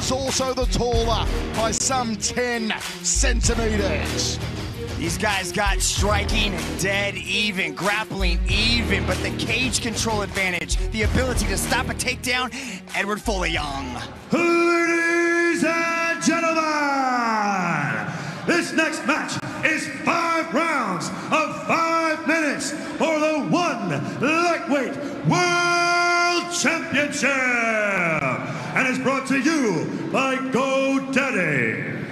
is also the taller by some 10 centimeters. These guys got striking dead even, grappling even, but the cage control advantage, the ability to stop a takedown, Eduard Folayang. Ladies and gentlemen, this next match is 5 rounds of 5 minutes for the one lightweight world championship, and is brought to you by GoDaddy.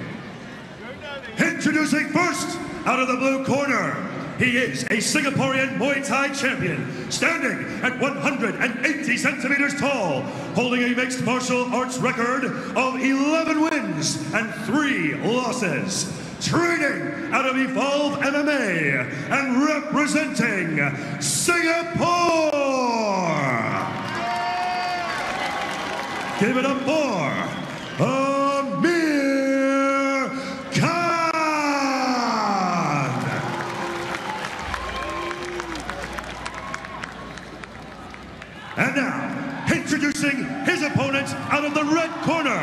Introducing first, out of the blue corner, he is a Singaporean Muay Thai champion, standing at 180 centimeters tall, holding a mixed martial arts record of 11 wins and 3 losses. Training out of Evolve MMA and representing Singapore. Give it up for Amir. And now, introducing his opponent out of the red corner.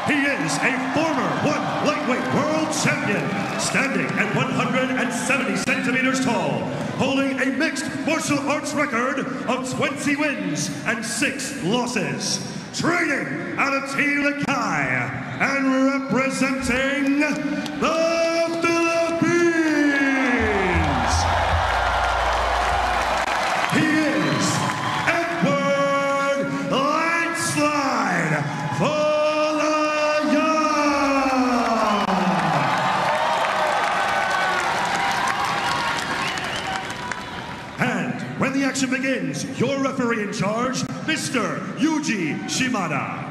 He is a former one lightweight world champion, standing at 170 centimeters tall, holding a mixed martial arts record of 20 wins and 6 losses. Training out of Folayang and representing the Philippines. He is Eduard Landslide Folayang. And when the action begins, your referee in charge, Mr. Yuji Shimada.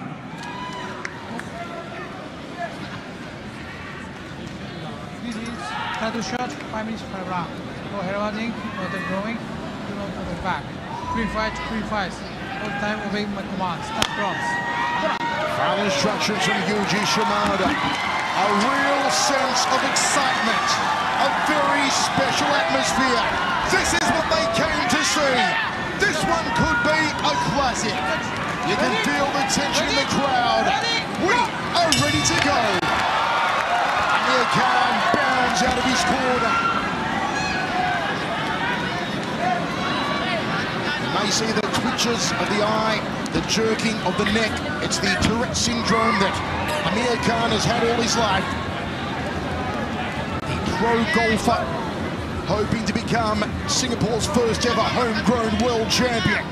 This is title shot, 5 minutes per round. No headbutting, no throwing, no other back. Free fights. All time obeying my commands. Stop drops. Final instructions from Yuji Shimada. A real sense of excitement. A very special atmosphere. This is what they came to see. This one could be a classic. You can feel the tension in the crowd. We are ready to go. Amir bounds out of his corner. You may see the twitches of the eye, the jerking of the neck. It's the Tourette syndrome that Amir Khan has had all his life. The pro golfer, hoping to become Singapore's first ever homegrown world champion.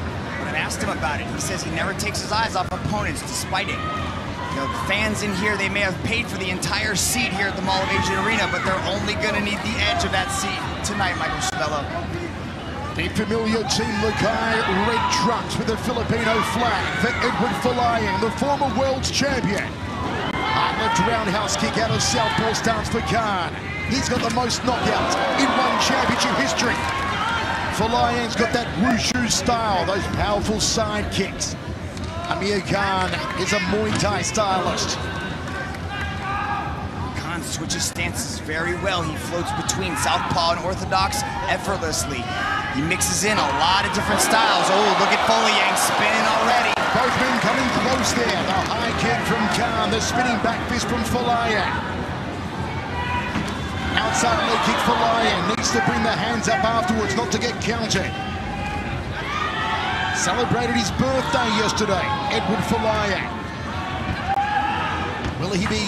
When I asked him about it, he says he never takes his eyes off opponents despite it. You know, the fans in here, they may have paid for the entire seat here at the Mall of Asia Arena, but they're only gonna need the edge of that seat tonight, Michael Chavello. The familiar Team Lakai red trunks with the Filipino flag for Eduard Folayang, the former world champion. Hard left roundhouse kick out of southpaw stance for Khan. He's got the most knockouts in one championship history. Folayang's got that wushu style, those powerful side kicks. Amir Khan is a Muay Thai stylist. Khan switches stances very well. He floats between southpaw and orthodox effortlessly. He mixes in a lot of different styles. Oh, look at Folayang spinning already. Both men coming close there. The high kick from Khan, the spinning back fist from Folayang. Outside leg kick for Folayang, needs to bring the hands up afterwards, not to get countered. Celebrated his birthday yesterday, Eduard Folayang. Will he be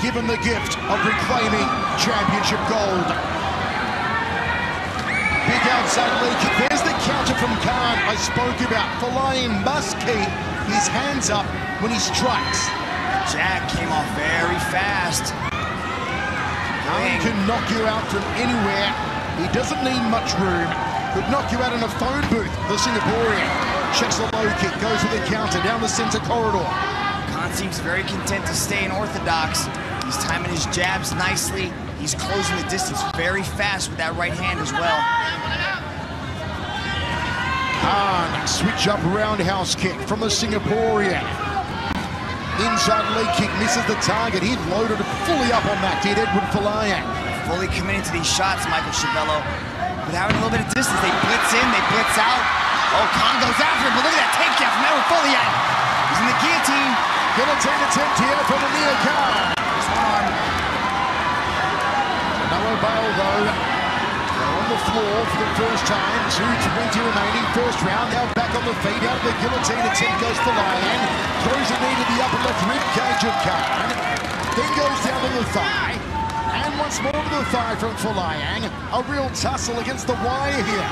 given the gift of reclaiming championship gold? Big outside leg kick, there's the counter from Khan I spoke about. Folayang must keep his hands up when he strikes. Jab came off very fast. Khan can knock you out from anywhere. He doesn't need much room. Could knock you out in a phone booth, the Singaporean. Checks the low kick, goes for the counter down the center corridor. Khan seems very content to stay in orthodox. He's timing his jabs nicely. He's closing the distance very fast with that right hand as well. Khan, switch up roundhouse kick from the Singaporean. Inside leg kick misses the target. He loaded fully up on that, did Eduard Folayang. Fully committing to these shots, Michael Chavello. But having a little bit of distance, they blitz in, they blitz out. Oh, Khan goes after him, but look at that takedown from Eduard Folayang. He's in the guillotine. Guillotine attempt here from Amir. Just one arm. No avail though. They're on the floor for the first time. 2:20 remaining. First round. Now back on the feet. Out of the guillotine attempt goes Folayang. Throws a knee to the upper left rib cage of Khan. Then goes down to the thigh. And once more to the thigh from Folayang. A real tussle against the wire here.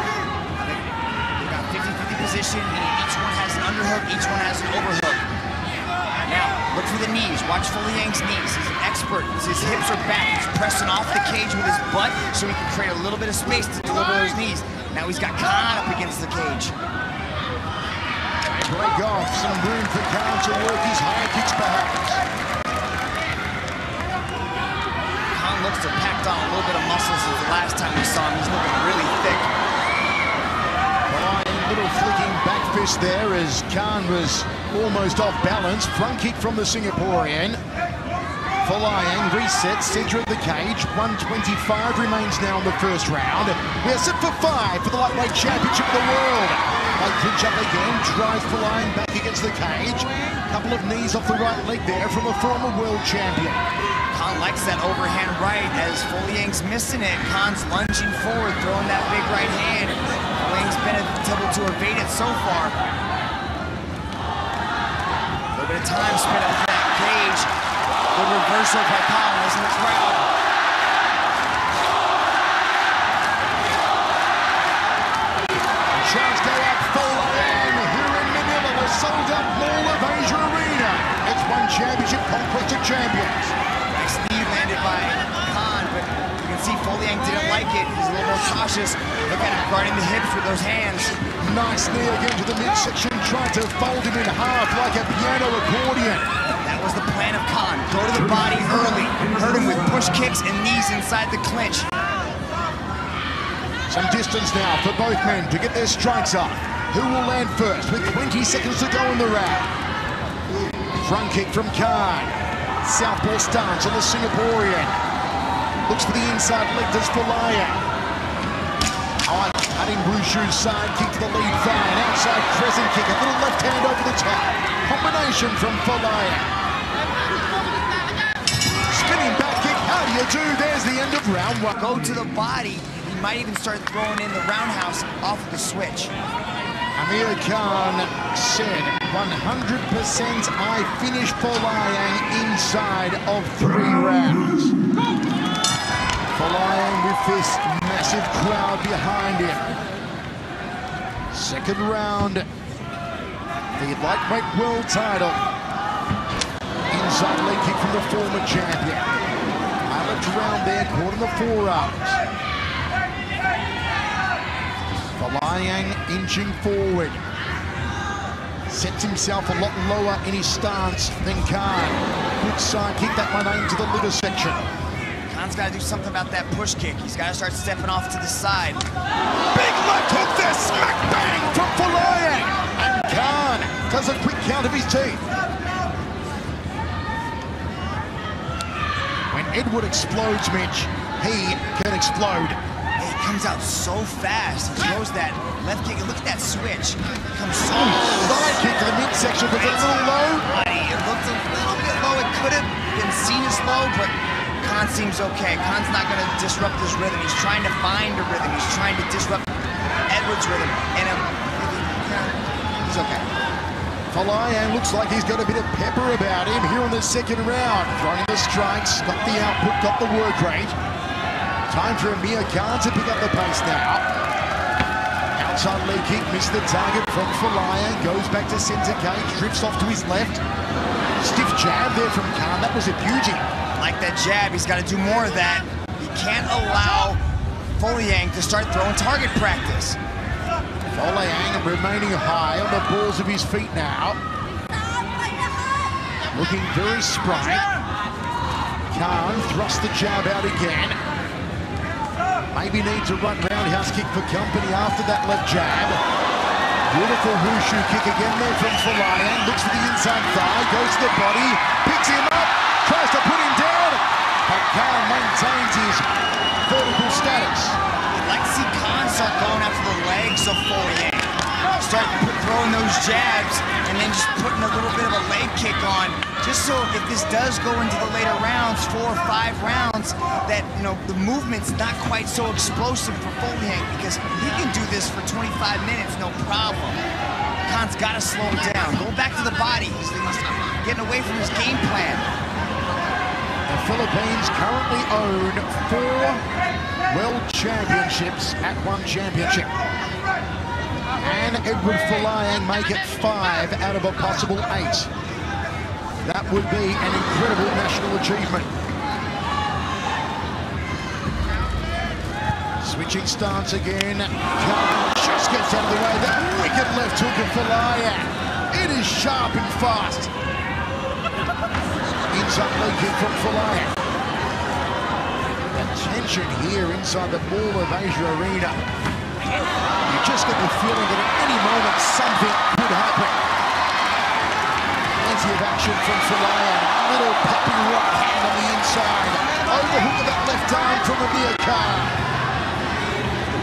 They've got 50-50 position. Each one has an underhook. Each one has an overhook. Now, look for the knees. Watch Folayang's knees. He's an expert. His hips are back. He's pressing off the cage with his butt so he can create a little bit of space to deliver those knees. Now he's got Khan up against the cage. Break off. Some room for Khan to work his high kicks perhaps. Khan looks to have packed on a little bit of muscle since the last time we saw him. He's looking really thick. Little flicking back fist there as Khan was almost off balance. Front kick from the Singaporean. Folayang resets, center of the cage. 1:25 remains now in the first round. We're set for 5 for the lightweight championship of the world. They clinch up again, drives Folayang back against the cage. Couple of knees off the right leg there from a former world champion. Khan likes that overhand right as Folayang's missing it. Khan's lunging forward, throwing that big right hand. Folayang's been able to evade it so far. A little bit of time spent up in that cage. Good reversal by Khan, listen to the crowd. Shots go up, Folayang here in Manila, the sold-out Mall of Asia Arena. It's one championship conquest of champions. Nice knee landed by Khan, but you can see Folayang didn't like it. He's a little more cautious. Look at him guarding the hips with those hands. Nice knee again to the midsection, trying to fold him in half like a piano accordion. That was the plan of Khan. Go to the body early. Hurt him with push kicks and knees inside the clinch. Some distance now for both men to get their strikes off. Who will land first with 20 seconds to go in the round? Front kick from Khan. Southpaw stance on the Singaporean. Looks for the inside leg, does Folayang. Cutting blue shoes side kick to the lead thigh. An outside crescent kick, a little left hand over the top. Combination from Folayang. Spinning back kick, how do you do? There's the end of round 1. Go to the body. He might even start throwing in the roundhouse off of the switch. Amir Khan said 100% I finish Folayang inside of 3 rounds. Folayang with this massive crowd behind him. Second round, the lightweight world title. Inside leg kick from the former champion. Left around there, caught in the forearms. Folayang inching forward. Sets himself a lot lower in his stance than Khan. Good side kick, that one aimed to the liver section. Khan's got to do something about that push kick. He's got to start stepping off to the side. Big left hook there, smack bang from Folayang. And Khan does a quick count of his teeth. When Eduard explodes, Mitch, he can explode. He comes out so fast. He throws that left kick. Look at that switch. He comes so side kick to the midsection, but it's a little low. It looked a little bit low. It could have been seen as low, but Khan seems okay. Khan's not going to disrupt his rhythm. He's trying to find a rhythm. He's trying to disrupt Eduard's rhythm. And he's okay. Folayang looks like he's got a bit of pepper about him here in the second round. Throwing the strikes, got the output, got the work rate. Time for Amir Khan to pick up the pace now. Outside leg kick, missed the target from Folayang. Goes back to center cage, drifts off to his left. Stiff jab there from Khan. That was a beauty. Like that jab, he's got to do more of that. He can't allow Folayang to start throwing target practice. Folayang remaining high on the balls of his feet now. Looking very spry. Khan thrusts the jab out again. Maybe needs a run roundhouse kick for company after that left jab. Beautiful wushu kick again there from Folayang. Looks for the inside thigh, goes to the body, picks him up, tries to put him down, but Khan maintains his vertical status. I'd like to see Khan start going after the legs of Folayang. Start throwing those jabs and and then just putting a little bit of a leg kick on, just so if this does go into the later rounds, 4 or 5 rounds, that, you know, the movement's not quite so explosive for Folayang, because he can do this for 25 minutes, no problem. Khan's got to slow him down. Go back to the body. He's getting away from his game plan. The Philippines currently own 4 world championships at one championship. And Eduard Folayang make it 5 out of a possible 8. That would be an incredible national achievement. Switching stance again. Khan just gets out of the way. That wicked left hook of Folayang. It is sharp and fast. Inside leg kick from Folayang. The tension here inside the Mall of Asia Arena. You just get the feeling that at any moment something could happen. Plenty of action from Folayang. Little popping right hand on the inside. Overhook of that left arm from Amir.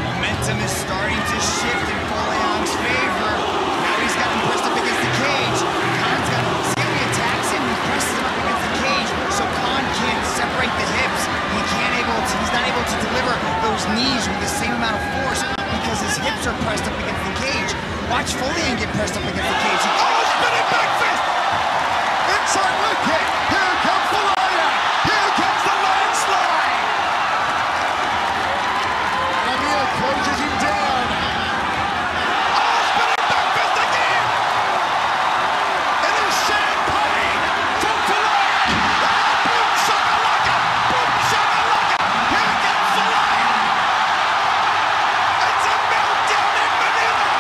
Momentum is starting to shift in Folayang's favor. Now he's got him pressed up against the cage. Khan's got him. See how he attacks him? He presses him up against the cage, so Khan can't separate the hips. He's not able to deliver those knees with the same amount of force because his hips are pressed up against the cage. Watch Folayang get pressed up against the cage. Spinning back fist! Inside leg kick. Here comes Folayang. Here comes the landslide. Amir closes him down. Spinning back fist again. It is champagne from Folayang. Boom shakalaka. Boom shakalaka. Here comes Folayang. It's a meltdown in Manila.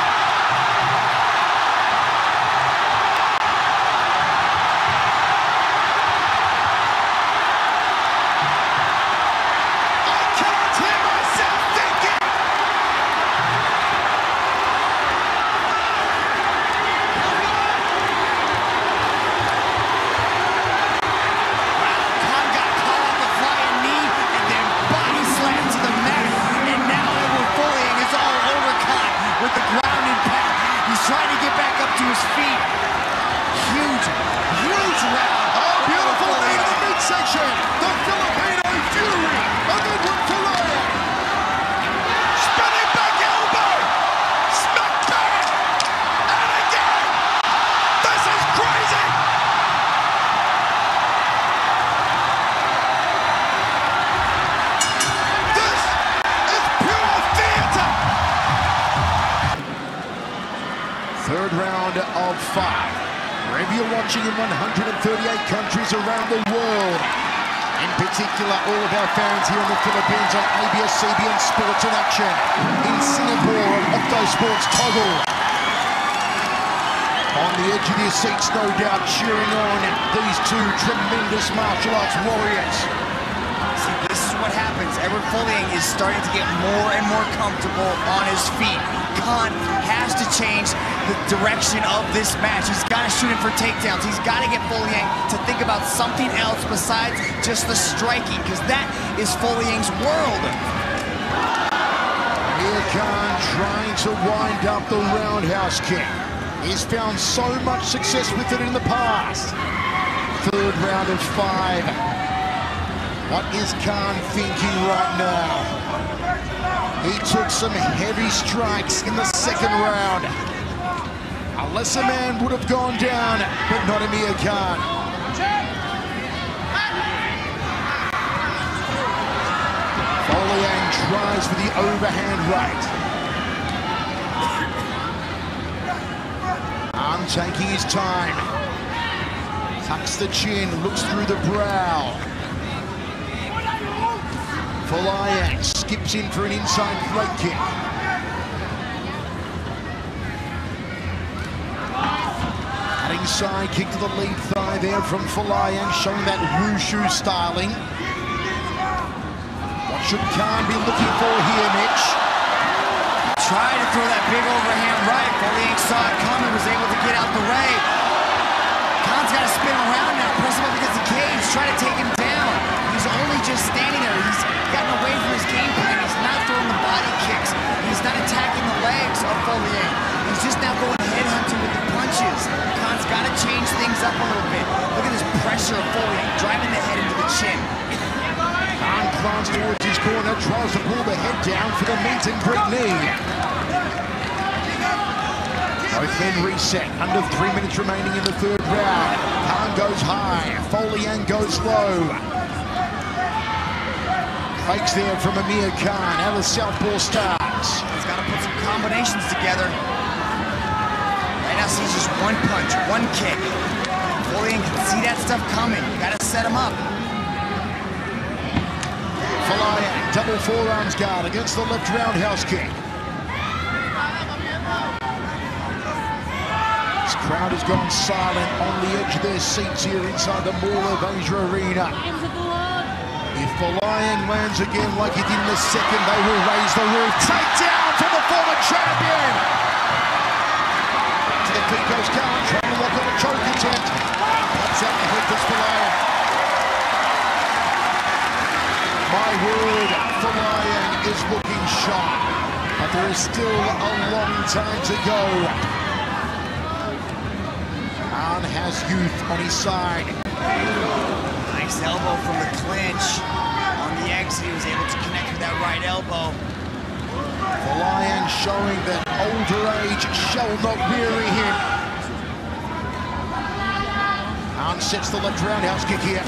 Third round of 5. Wherever you're watching in 138 countries around the world. In particular, all of our fans here in the Philippines on ABS-CBN Sports in Action. In Singapore on Octo Sports Toggle. On the edge of their seats, no doubt, cheering on these 2 tremendous martial arts warriors. See, this is what happens. Eduard Folayang is starting to get more and more comfortable on his feet. Khan has to change the direction of this match. He's got to shoot him for takedowns. He's got to get Folayang to think about something else besides just the striking, because that is Folayang's world. Amir Khan trying to wind up the roundhouse kick. He's found so much success with it in the past. Third round of 5. What is Khan thinking right now? He took some heavy strikes in the second round. A lesser man would have gone down, but not Amir Khan. Folayang tries for the overhand right. Khan taking his time. Tucks the chin, looks through the brow. Folayang skips in for an inside leg kick. Cutting side kick to the lead thigh there from Folayang, showing that wushu styling. What should Khan be looking for here, Mitch? Tried to throw that big overhand right. Folayang saw it coming, was able to get out the way. Khan's got to spin around now, press him up against the cage, try to take him down. He's only just standing there. He's gotten away from his game plan. He's not throwing the body kicks. He's not attacking the legs of Folayang. He's just now going headhunting with the punches. up a little bit. Look at this pressure of Folayang, driving the head into the chin. Khan climbs towards his corner, tries to pull the head down for the meet and greet knee. Both men reset. Under 3 minutes remaining in the third round. Khan goes high, Folayang goes low. Fakes there from Amir Khan, out of southpaw starts. He's got to put some combinations together. Right now, sees just one punch, one kick. Folayang can see that stuff coming. You got to set him up. Folayang, double forearms guard against the left roundhouse kick. This crowd has gone silent on the edge of their seats here inside the Mall of Asia Arena. If Folayang lands again like he did in the second, they will raise the roof. Takedown from the former champion! To the feet goes Khan, trying to lock on a choke attempt. Pops out the head for Folayang. My word, Folayang is looking sharp, but there is still a long time to go. Khan has youth on his side. Nice elbow from the clinch. On the exit, he was able to connect with that right elbow. Folayang showing that older age shall not weary him. Khan sets the left roundhouse kick here.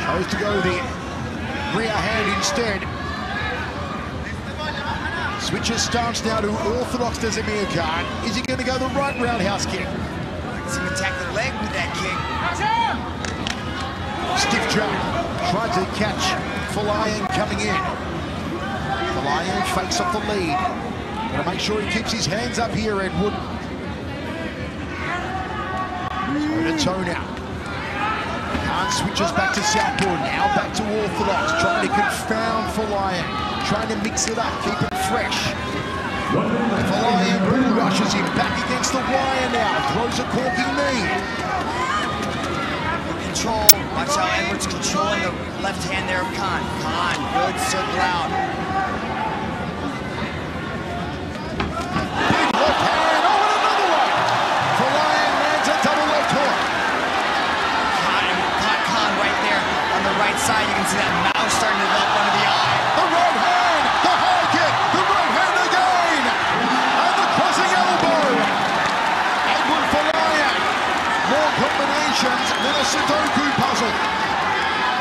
Chose to go the rear hand instead. Switches stance now to orthodox as Amir Khan. Is he going to go the right roundhouse kick? Let's him attack the leg with that kick. Stiff jab. Tried to catch Folayang coming in. Folayang fakes off the lead. Got to make sure he keeps his hands up here, Edward. Toe to toe now. Khan switches back to southpaw, now back to orthodox, trying to confound Folayang, trying to mix it up, keep it fresh. Folayang bull rushes him back against the wire now, throws a corking knee. Control, watch how Edward's controlling the left hand there of Khan. Khan, good circle out. Big left hand, oh, and another one! Folayang lands a double left hook. Caught Khan right there on the right side. You can see that mouth starting to develop under the eye. The right hand, the high kick, the right hand again, and the crossing elbow. Edward Folayang, more combinations than a Sudoku puzzle.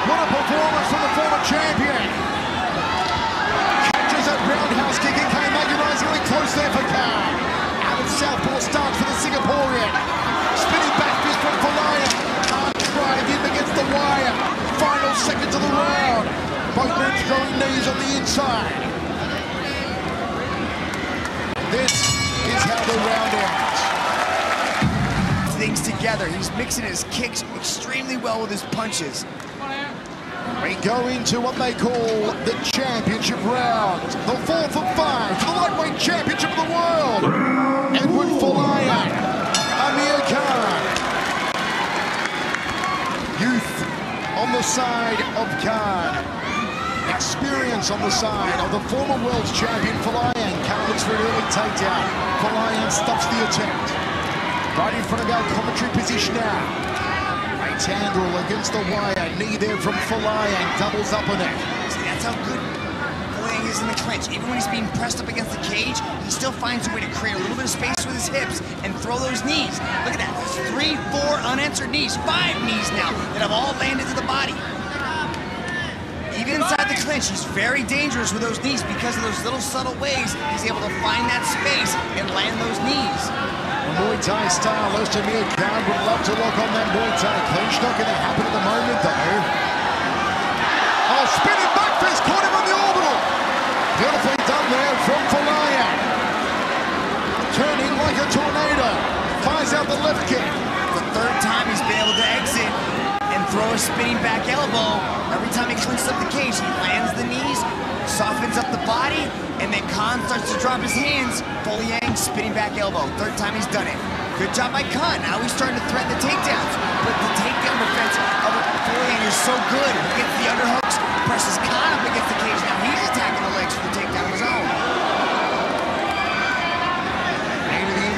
What a performance from the former champion. Catches that roundhouse kick and came agonizingly close there for Khan. Out of southpaw starts for the Singaporean. Spinning back fist from Folayang. Khan drive in against the wire. Final seconds of the round. Both men throwing knees on the inside. This is how the round ends. Things together. He's mixing his kicks extremely well with his punches. We go into what they call the championship round. The 4th of 5 for the lightweight championship of the world. Edward Folayang, Amir Khan. Youth on the side of Khan. Experience on the side of the former world champion Folayang. Khan looks for an early takedown. Folayang stops the attempt. Right in front of our commentary position now. Right handle against the wire. Knee there from Folayang. Doubles up on it. See, that's how good Folayang is in the clinch. Even when he's being pressed up against the cage, he still finds a way to create a little bit of space with his hips and throw those knees. Look at that. There's 3, 4 unanswered knees. 5 knees now that have all landed to the body. Even inside the clinch, he's very dangerous with those knees because of those little subtle ways he's able to find that space and land those knees. Muay Thai style, Amir Khan would love to lock on that Muay Thai clinch. Not going to happen at the moment, though. Oh, spinning back fist, caught him on the orbital. Beautifully done there from Folayang. Turning like a tornado. Fires out the left kick. The 3rd time he's been able to exit and throw a spinning back elbow. Every time he clinches up the cage, he lands the knees, softens up the body, and then Khan starts to drop his hands. Folayang, spinning back elbow. 3rd time he's done it. Good job by Khan. Now he's starting to threaten the takedowns. But the takedown defense of Folayang is so good. He gets the underhooks, presses Khan up against the cage. Now he's attacking the legs for the takedown of his own.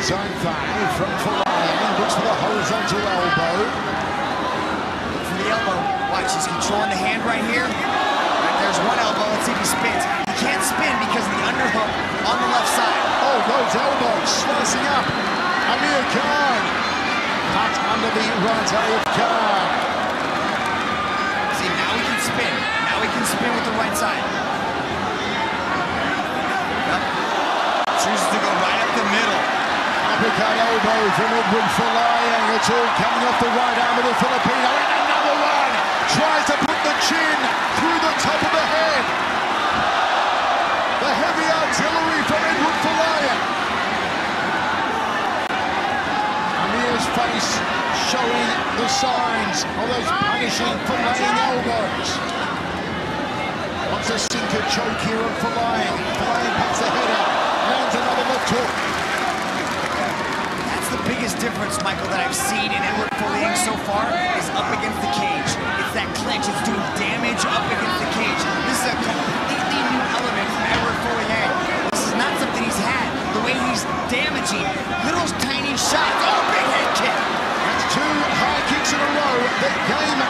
inside thigh from Folayang. Looks for the horizontal elbow. Look for the elbow. Watch, he's controlling the hand right here. Right, there's one elbow. Let's see if he spins. He can't spin because of the underhook on the left side. Oh, those elbows slicing up. Amir Khan. Cut under the right eye of Khan. See, now he can spin. Now he can spin with the right side. Yep. Chooses to go right up the middle. Uppercut elbow from Eduard Folayang. It's all coming off the right arm of the Filipino. And another one. Tries to put the chin through the top of the head. The heavy artillery from Eduard Folayang. Amir's face showing the signs of those punishing Folayang elbows. Wants a sinker choke here on Folayang. Folayang puts the head out. Lands another left hook. That's the biggest difference, Michael, that I've seen in Eduard Folayang so far is up against the cage. It's that clinch. It's doing damage up against the cage. This is a completely new element from Eduard Folayang. This is not something he's had. The way he's damaging little tiny shots. Oh, big head kick. That's two high kicks in a row that came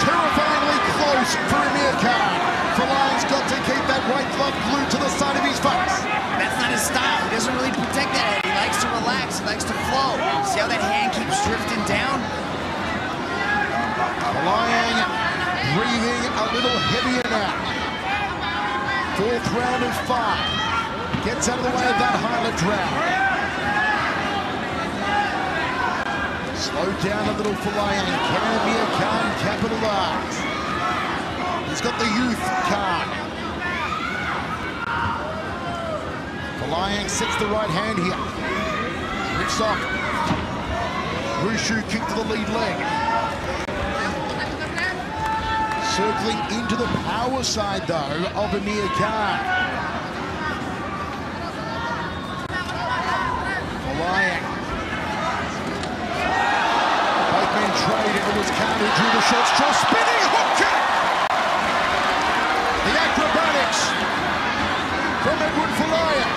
terrifyingly close for Amir Khan. Folayang's got to keep that right glove glued to the side of his face. That's not his style. He doesn't really protect that head. He likes to relax. He likes to flow. See how that hand keeps drifting down? Folayang breathing a little heavier now. Fourth round of 5. Gets out of the way of that high left round. Slowed down a little Folayang. Can Amir Khan capitalize? He's got the youth card. Folayang sets the right hand here. Rips off. Wushu kick to the lead leg. Circling into the power side, though, of Amir Khan. Folayang. Both men trade. It was Khan who drew the short straw. Spinning hook kick! The acrobatics from Eduard Folayang.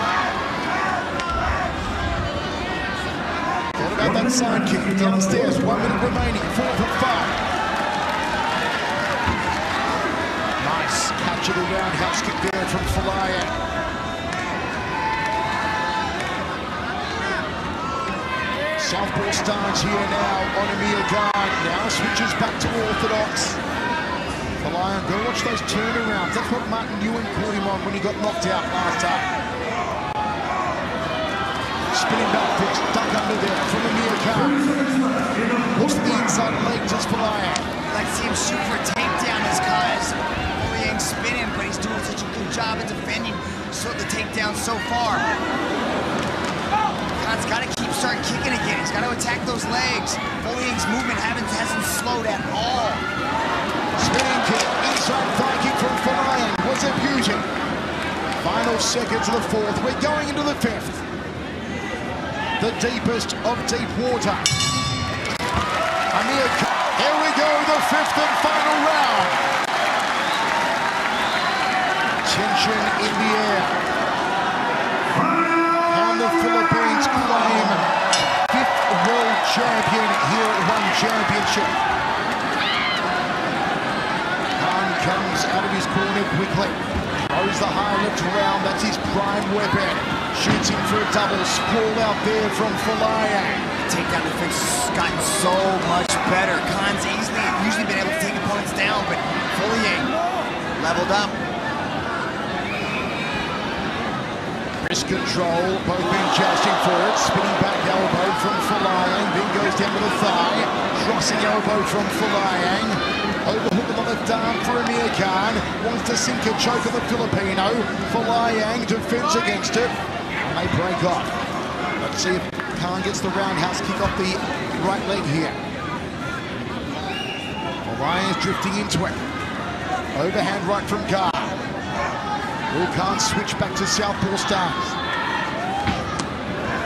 Thought about that side kick downstairs. 1 minute remaining. 4 for 5. Nice catch of the roundhouse kick there from Folayang. Southpaw stance here now on Amir Khan. Now switches back to orthodox. Folayang, go watch those turnarounds. That's what Martin Ewan caught him on when he got knocked out last time. Spinning back foot, stuck under there from Amir Khan. Looks to the inside leg just Folayang. Like to see him shoot for a takedown as Folayang's spinning, but he's doing such a good job at defending the takedown so far. Khan's got to start kicking again. He's got to attack those legs. Folayang's movement hasn't slowed at all. Spinning kick, inside thigh kick from Folayang was a beauty. Final seconds of the 4th. We're going into the 5th. The deepest of deep water. Amir Khan. Here we go, the 5th and final round. Tension in the air. And the Philippines claim 5th world champion here at One Championship. Comes out of his corner quickly, throws the high left round, that's his prime weapon, shoots him for a double, sprawl out there from Folayang. Takedown defense has gotten so much better. Khan's usually been able to take opponents down, but Folayang leveled up. Wrist control, both men jousting for it, spinning back elbow from Folayang, then goes down to the thigh, crossing elbow from Folayang. Overhook on the left arm for Amir Khan. Wants to sink a choke on the Filipino. Folayang defends against it. And they break off. Let's see if Khan gets the roundhouse kick off the right leg here. Folayang's drifting into it. Overhand right from Khan. Will Khan switch back to southpaw stance.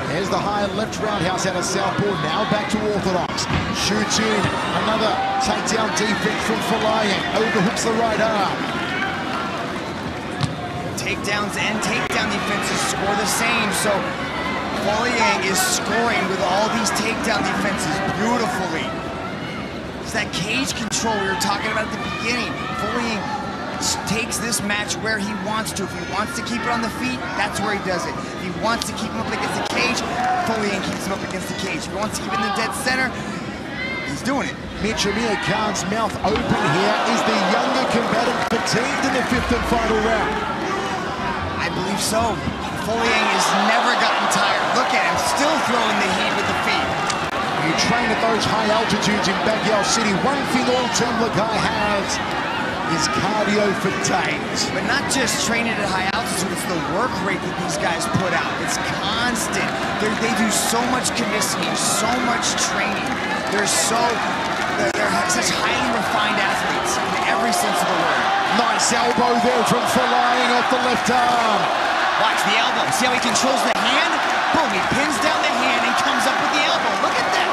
There's the high left roundhouse out of southpaw. Now back to orthodox. Shoots in. Another takedown defense from Folayang. Overhooks the right arm. Takedowns and takedown defenses score the same, so Folayang is scoring with all these takedown defenses beautifully. It's that cage control we were talking about at the beginning. Folayang takes this match where he wants to. If he wants to keep it on the feet, that's where he does it. If he wants to keep him up against the cage, Folayang keeps him up against the cage. If he wants to keep it in the dead center, he's doing it. Mitch, Amir Khan's mouth open here. Is the younger combatant fatigued in the 5th and final round? I believe so. Folayang has never gotten tired. Look at him, still throwing the heat with the feet. You train at those high altitudes in Baguio City. One thing all Team Lagai has is cardio for days. But not just training at high altitude, it's the work rate that these guys put out. It's constant. They do so much conditioning, so much training. They're such highly refined athletes in every sense of the word. Nice elbow there from Folayang off the left arm. Watch the elbow. See how he controls the hand? Boom, he pins down the hand and comes up with the elbow. Look at that.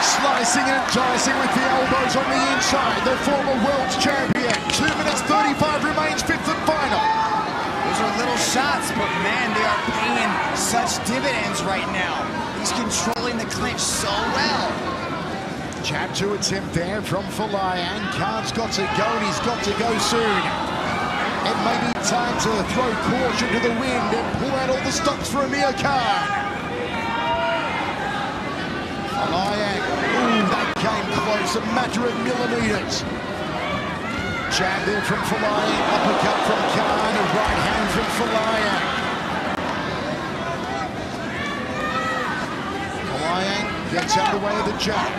Slicing and dicing with the elbows on the inside. The former world's champion. 2 minutes 35 remains 5th and final. Those are little shots, but man, they are paying such dividends right now. He's controlling the clinch so well. Jab to attempt there from Folayang. Khan's got to go and he's got to go soon. It may be time to throw caution to the wind and pull out all the stops for Amir Khan. Folayang, ooh, that came close, a matter of millimeters. Jab there from Folayang, uppercut from Khan, a right hand from Folayang. Folayang gets out of the way of the jab.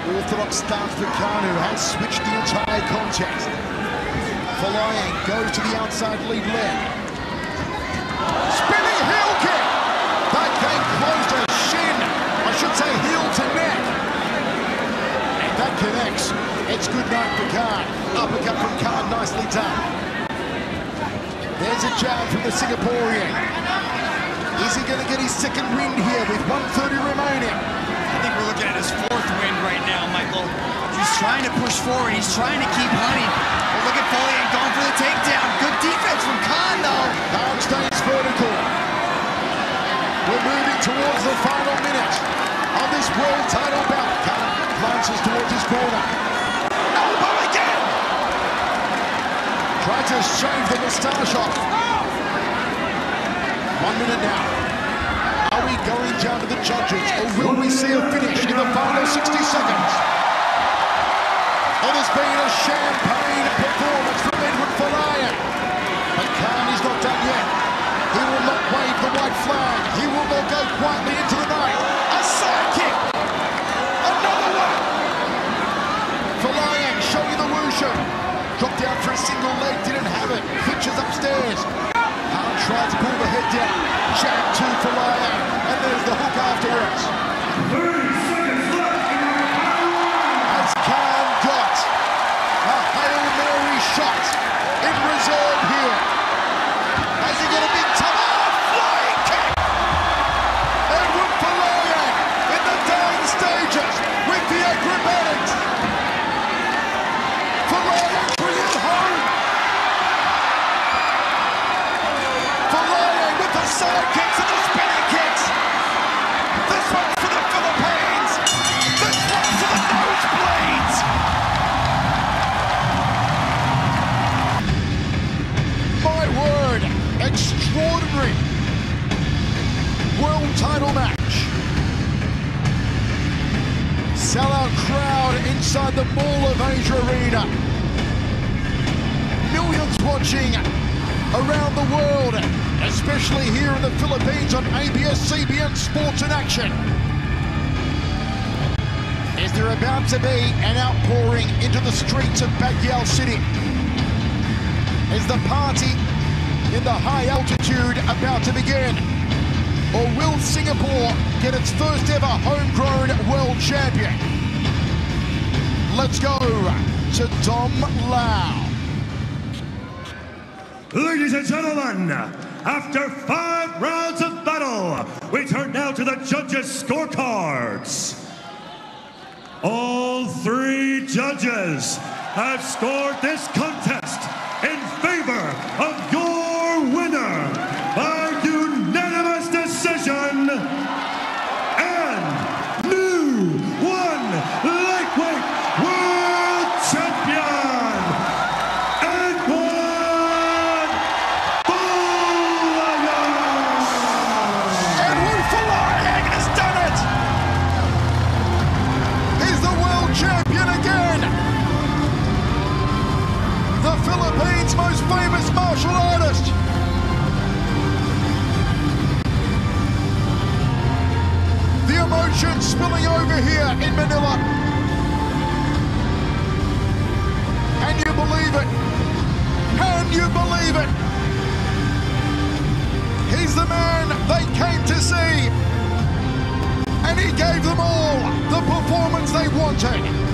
Orthodox stance for Khan, who has switched the entire contest. Folayang goes to the outside lead leg. Spinning heel kick! That came close to shin. I should say heel to neck. And that connects. It's good night for Khan. Uppercut from Khan, nicely done. There's a jab from the Singaporean. Is he going to get his second win here with 1:30 remaining? I think we're looking at his 4th win right now, Michael. He's trying to push forward. He's trying to keep hunting. Well, look at Folayang going for the takedown. Good defense from Khan, though. Khan stays vertical. We're moving towards the final minute of this world title bout. Khan glances towards his corner. Elbow again! Tried to shave the moustache off. 1 minute now. Are we going down to the judges, or will we see a finish in the final 60 seconds? It has been a champagne performance from Eduard Folayang. But Khan is not done yet. He will not wave the white flag. He will not go quietly into the night. A side kick. Another one. Folayang showing the wushu. Dropped down for a single leg, didn't have it. Pitches upstairs. Khan tried to pull the head down. Jab to Folayang. And there's the hook afterwards. 30 seconds left in the Has Khan got a Hail Mary shot in reserve here? Has he got a big flying kick? Eduard Folayang in the down stages with the acrobatics. Folayang bring it home. Folayang with the side kicks and the spinning kicks. This one's for the Philippines. This one's for the nosebleeds. My word, extraordinary world title match. Sellout crowd inside the Mall of Asia Arena. Millions watching around the world, especially here in the Philippines on ABS-CBN Sports in Action. Is there about to be an outpouring into the streets of Baguio City? Is the party in the high altitude about to begin? Or will Singapore get its first ever homegrown world champion? Let's go to Dom Lau. Ladies and gentlemen, after 5 rounds of battle, we turn now to the judges' scorecards. All 3 judges have scored this contest in favor of your winner by unanimous decision, Philippines' most famous martial artist. The emotion spilling over here in Manila. Can you believe it? Can you believe it? He's the man they came to see. And he gave them all the performance they wanted.